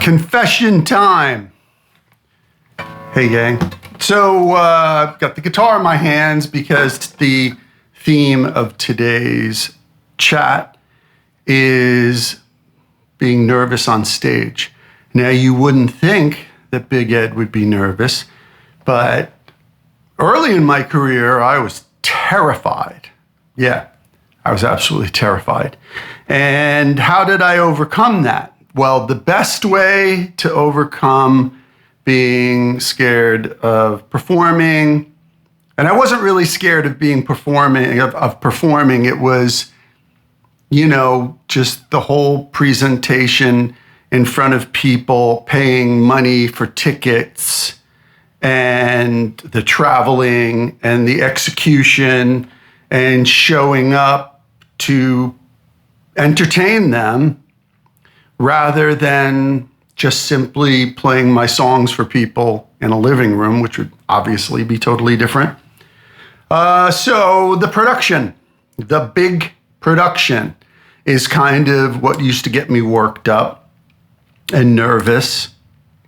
Confession time. Hey, gang. So, I've got the guitar in my hands because the theme of today's chat is being nervous on stage. Now, you wouldn't think that Big Ed would be nervous, but early in my career, I was terrified. Yeah, I was absolutely terrified. And how did I overcome that? Well, the best way to overcome being scared of performing, and I wasn't really scared of performing. It was, just the whole presentation in front of people, paying money for tickets, and the traveling and the execution and showing up to entertain them rather than just simply playing my songs for people in a living room, which would obviously be totally different. So the big production is kind of what used to get me worked up and nervous.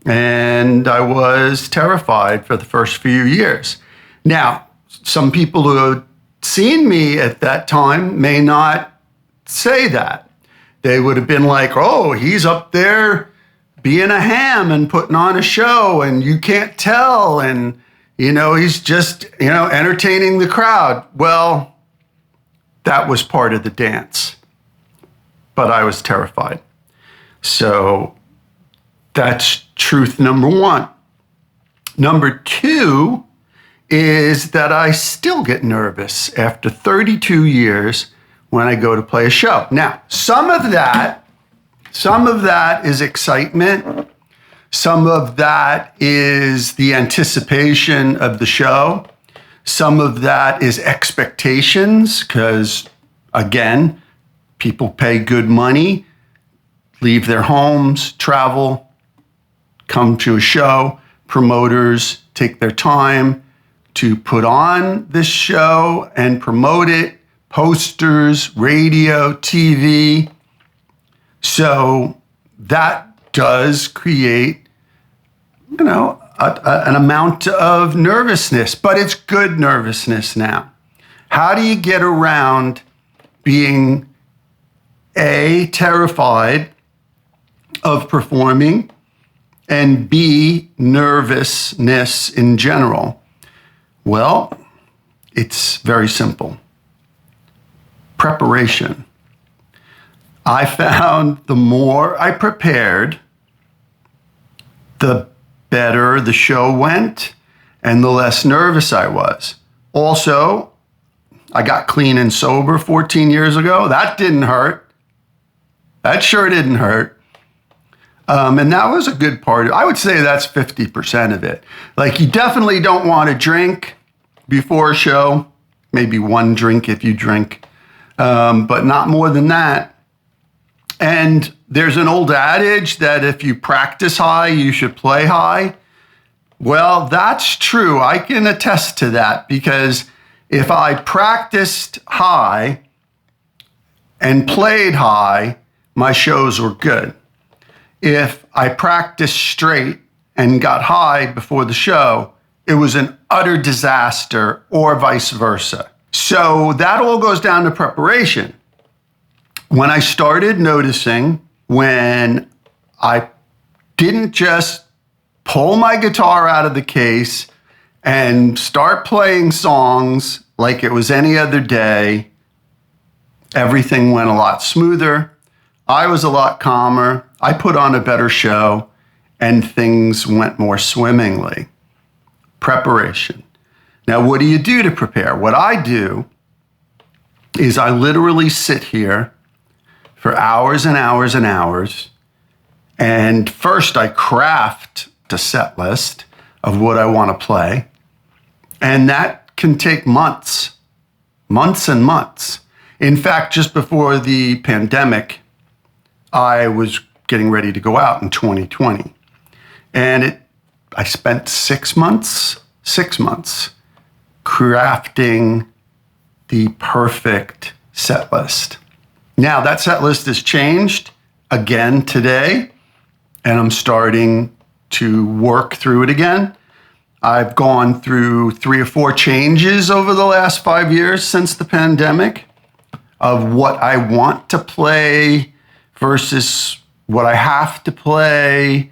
And I was terrified for the first few years. Now, some people who had seen me at that time may not say that. They would have been like, oh, he's up there being a ham and putting on a show and you can't tell. And, he's just, entertaining the crowd. Well, that was part of the dance. But I was terrified. So that's truth number one. Number two is that I still get nervous after 32 years when I go to play a show. Now, some of that is excitement. Some of that is the anticipation of the show. Some of that is expectations, because, again, people pay good money, leave their homes, travel, come to a show. Promoters take their time to put on this show and promote it. Posters, radio, TV. So that does create, an amount of nervousness, but it's good nervousness now. How do you get around being A, terrified of performing, and B, nervousness in general? Well, it's very simple. Preparation. I found the more I prepared, the better the show went and the less nervous I was. Also, I got clean and sober 14 years ago. That didn't hurt. That sure didn't hurt. And that was a good part. I would say that's 50% of it. Like, you definitely don't want to drink before a show. Maybe one drink if you drink. But not more than that. And there's an old adage that if you practice high, you should play high. Well, that's true. I can attest to that, because if I practiced high and played high, my shows were good. If I practiced straight and got high before the show, it was an utter disaster, or vice versa. So that all goes down to preparation. When I started noticing, when I didn't just pull my guitar out of the case and start playing songs like it was any other day, everything went a lot smoother. I was a lot calmer. I put on a better show, and things went more swimmingly. Preparation. Now, what do you do to prepare? What I do is I literally sit here for hours and hours and hours. And first I craft the set list of what I want to play. And that can take months and months. In fact, just before the pandemic, I was getting ready to go out in 2020. And I spent 6 months crafting the perfect set list. Now, that set list has changed again today, and I'm starting to work through it again. I've gone through 3 or 4 changes over the last 5 years since the pandemic of what I want to play versus what I have to play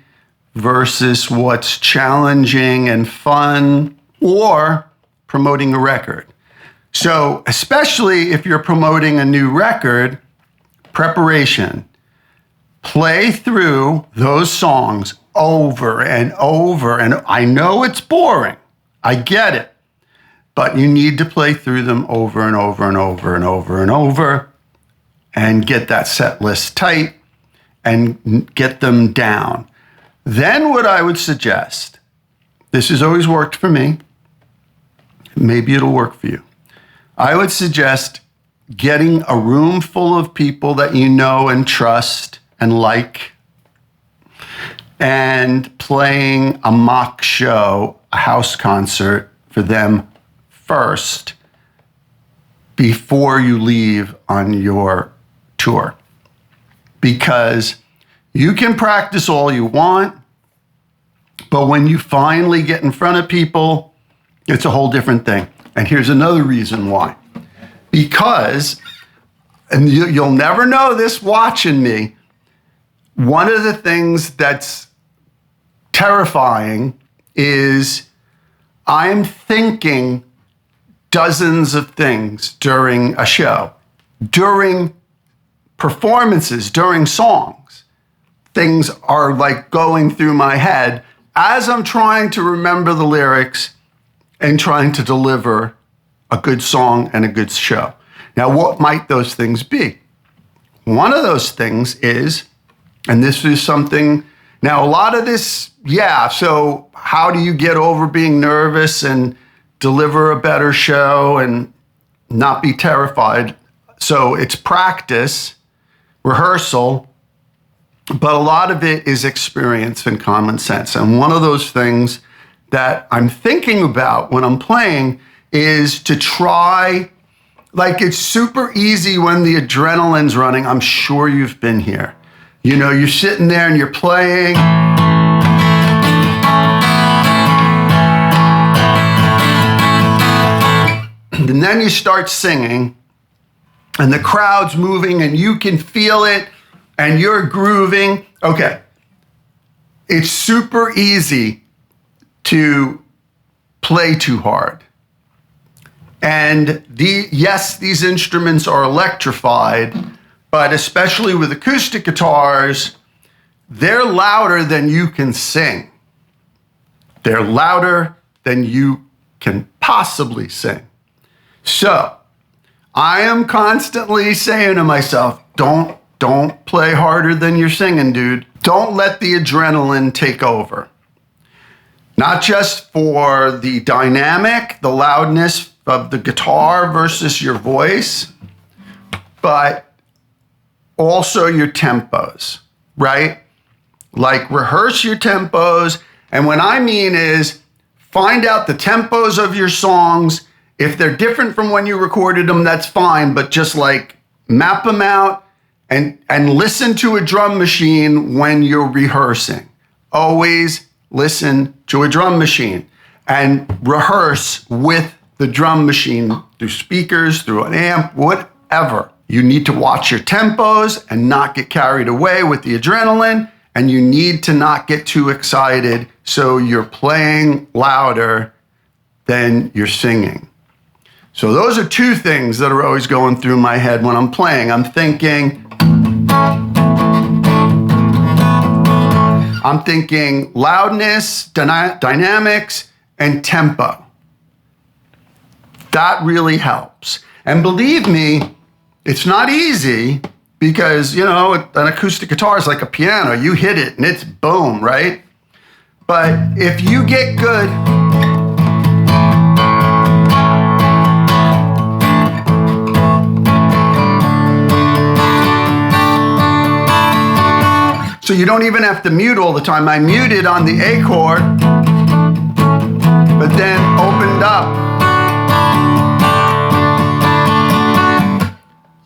versus what's challenging and fun, or promoting a record. So especially if you're promoting a new record, preparation. Play through those songs over and over. And I know it's boring. I get it. But you need to play through them over and over and over and over and over and get that set list tight and get them down. Then what I would suggest, this has always worked for me, maybe it'll work for you. I would suggest getting a room full of people that you know and trust and like, and playing a mock show, a house concert for them first before you leave on your tour. Because you can practice all you want, but when you finally get in front of people, it's a whole different thing. And here's another reason why. Because, and you'll never know this watching me, one of the things that's terrifying is I'm thinking dozens of things during a show, during performances, during songs. Things are like going through my head as I'm trying to remember the lyrics and trying to deliver a good song and a good show. Now, what might those things be? One of those things is, and this is something, now a lot of this, so how do you get over being nervous and deliver a better show and not be terrified? So it's practice, rehearsal, but a lot of it is experience and common sense. And one of those things that I'm thinking about when I'm playing is to try, like it's super easy when the adrenaline's running. I'm sure you've been here. You know, you're sitting there and you're playing. And then you start singing and the crowd's moving and you can feel it and you're grooving. Okay. It's super easy to play too hard. And yes, these instruments are electrified, but especially with acoustic guitars, they're louder than you can sing. They're louder than you can possibly sing. So I am constantly saying to myself, don't play harder than you're singing, dude. Don't let the adrenaline take over. Not just for the dynamic, the loudness of the guitar versus your voice, but also your tempos, right? Like rehearse your tempos. And what I mean is find out the tempos of your songs. If they're different from when you recorded them, that's fine, but just like map them out and listen to a drum machine when you're rehearsing. Always listen to a drum machine and rehearse with the drum machine through speakers, through an amp, whatever. You need to watch your tempos and not get carried away with the adrenaline, and you need to not get too excited so you're playing louder than you're singing. So those are 2 things that are always going through my head when I'm playing. I'm thinking loudness, dynamics, and tempo. That really helps. And believe me, it's not easy because, you know, an acoustic guitar is like a piano. You hit it and it's boom, right? But if you get good, so you don't even have to mute all the time. I muted on the A chord, but then opened up.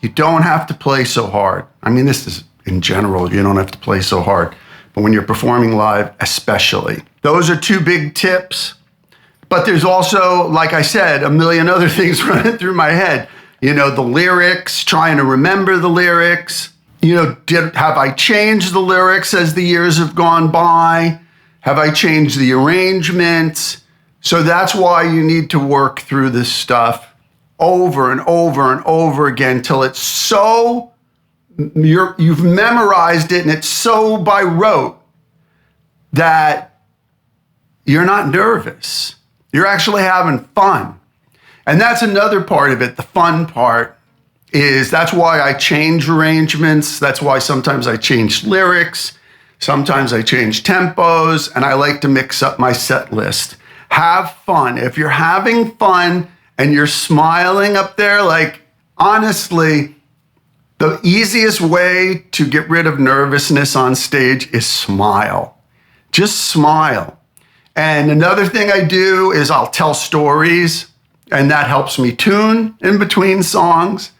You don't have to play so hard. I mean, this is in general, you don't have to play so hard. when you're performing live, especially. Those are two big tips. But there's also, like I said, a million other things running through my head. You know, the lyrics, trying to remember the lyrics. You know, have I changed the lyrics as the years have gone by? Have I changed the arrangements? So that's why you need to work through this stuff over and over and over again till it's so, you've memorized it and it's so by rote that you're not nervous. You're actually having fun. And that's another part of it. The fun part is that's why I change arrangements. That's why sometimes I change lyrics. Sometimes I change tempos, and I like to mix up my set list. Have fun. If you're having fun and you're smiling up there, like, honestly, the easiest way to get rid of nervousness on stage is smile. Just smile. And another thing I do is I'll tell stories, and that helps me tune in between songs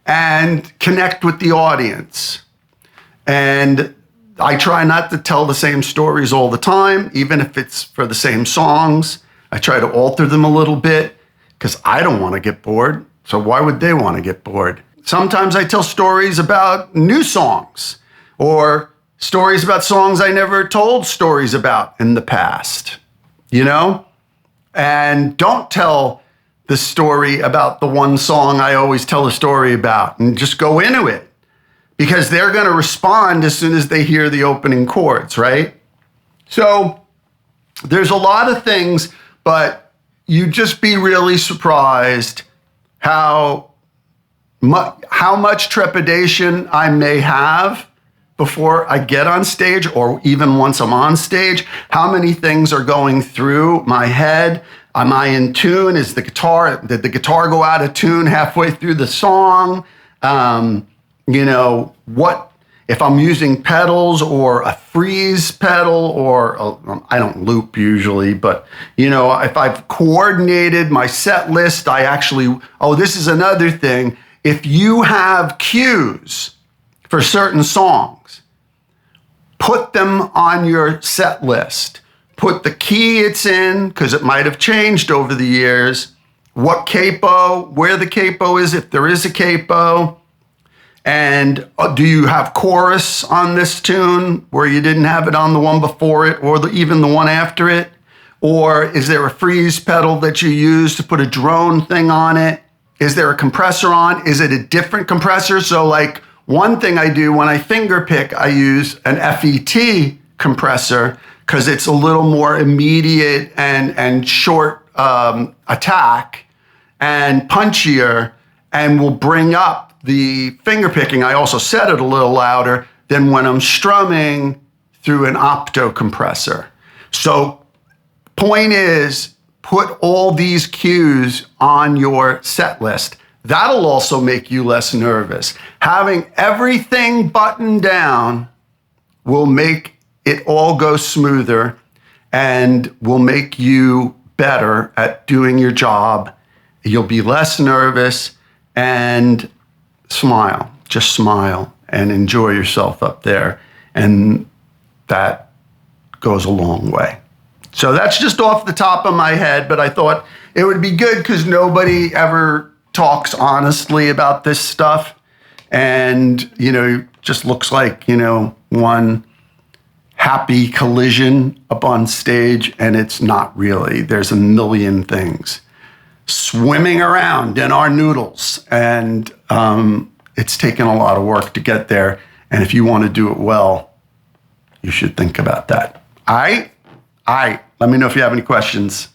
and connect with the audience. And I try not to tell the same stories all the time, even if it's for the same songs. I try to alter them a little bit because I don't want to get bored. So why would they want to get bored? Sometimes I tell stories about new songs or stories about songs I never told stories about in the past, you know? And don't tell the story about the one song I always tell a story about, and just go into it. Because they're going to respond as soon as they hear the opening chords, right? So there's a lot of things, but you'd just be really surprised how much trepidation I may have before I get on stage, or even once I'm on stage, how many things are going through my head. Am I in tune? Did the guitar go out of tune halfway through the song? You know, what if I'm using pedals or a freeze pedal, or I don't loop usually, but, you know, if I've coordinated my set list, this is another thing. If you have cues for certain songs, put them on your set list. Put the key it's in, because it might have changed over the years, what capo, where the capo is, if there is a capo. And do you have chorus on this tune where you didn't have it on the one before it, or even the one after it? Or is there a freeze pedal that you use to put a drone thing on it? Is there a compressor on? Is it a different compressor? So like one thing I do when I finger pick, I use an FET compressor because it's a little more immediate and short attack and punchier, and will bring up the finger picking. I also set it a little louder than when I'm strumming through an opto compressor. So point is, put all these cues on your set list. That'll also make you less nervous. Having everything buttoned down will make it all go smoother and will make you better at doing your job. You'll be less nervous, and smile, just smile and enjoy yourself up there. And that goes a long way. So that's just off the top of my head, but I thought it would be good because nobody ever talks honestly about this stuff. And, you know, just looks like, you know, one happy collision up on stage, and it's not really. There's a million things swimming around in our noodles, and it's taken a lot of work to get there. And if you want to do it well, you should think about that. All right. Let me know if you have any questions.